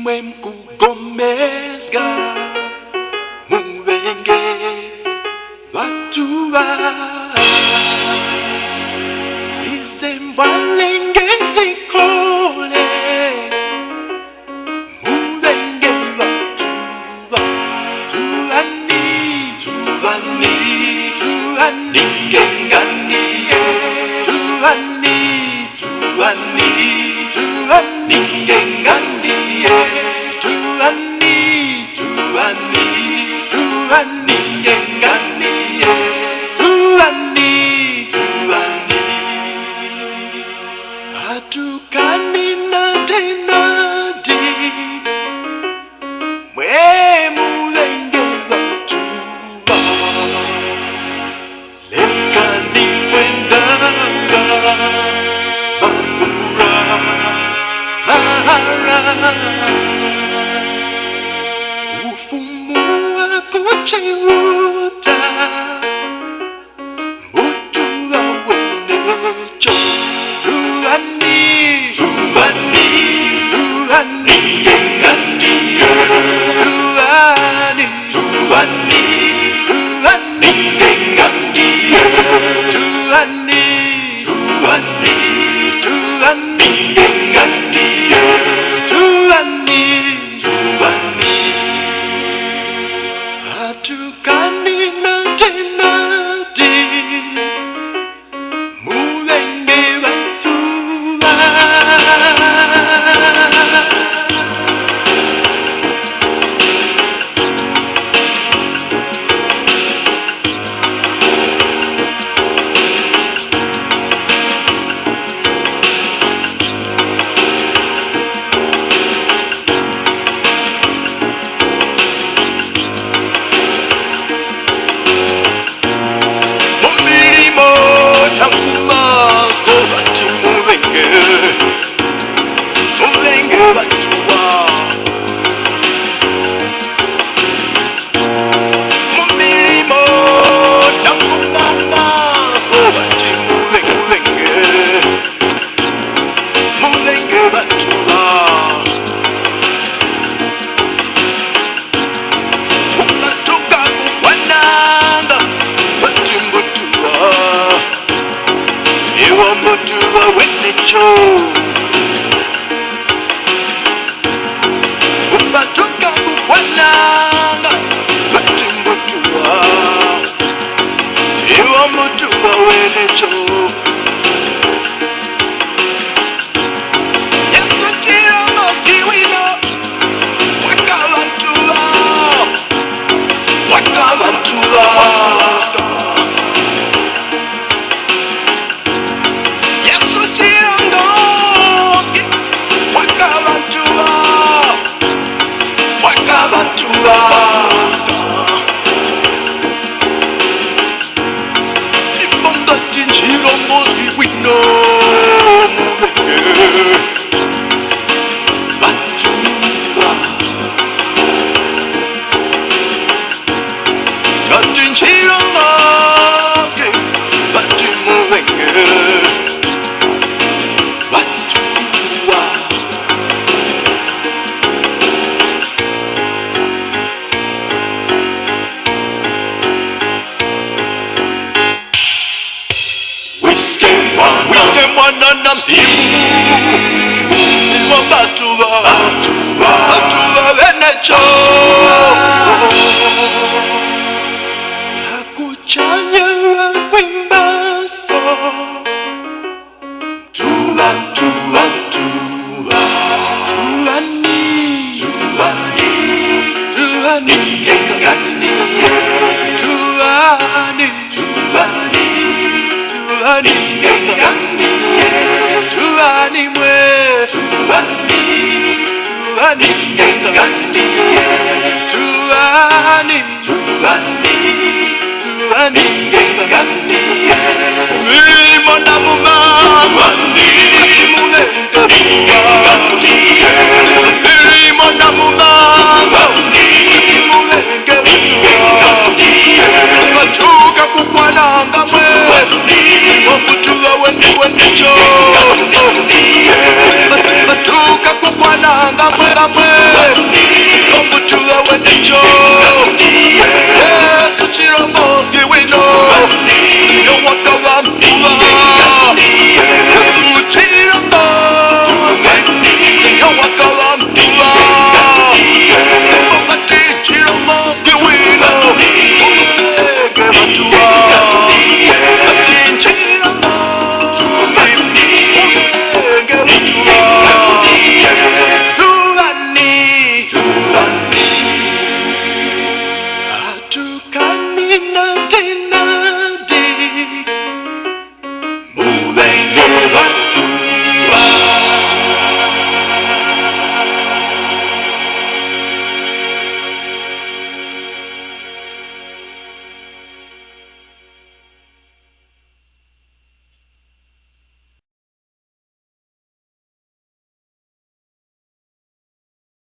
Mwe mkugomezga mubenge watu wa sise mvalenge zikole mubenge watu wa tuani ngenganiye tuani ngenganiye hatukani nadi mwe mulenge watuba lekani kwendanga mambura ufumu wakuchiuta mutu awenecho tuani ngenganiye tuani ngenganiye tuani ngenganiye tuani hatukani nadi mulenge watuba ubatuka kukwananga batimbutua iwo mutuwa wenecho Yesu tirongoski wino wakavantuwa Wanana msimu wabatuwa wenecho hakuchanya kwimbaso tuani ngenganiye tuani tuani mwe tuani ngenganiye tuani ngenganiye mimona mumama mubenge ngenganiye mimona mumama mubenge ngenganiye batuka kukwananga mwe omutuwa wendicho batuka kukwananga mwe Joe.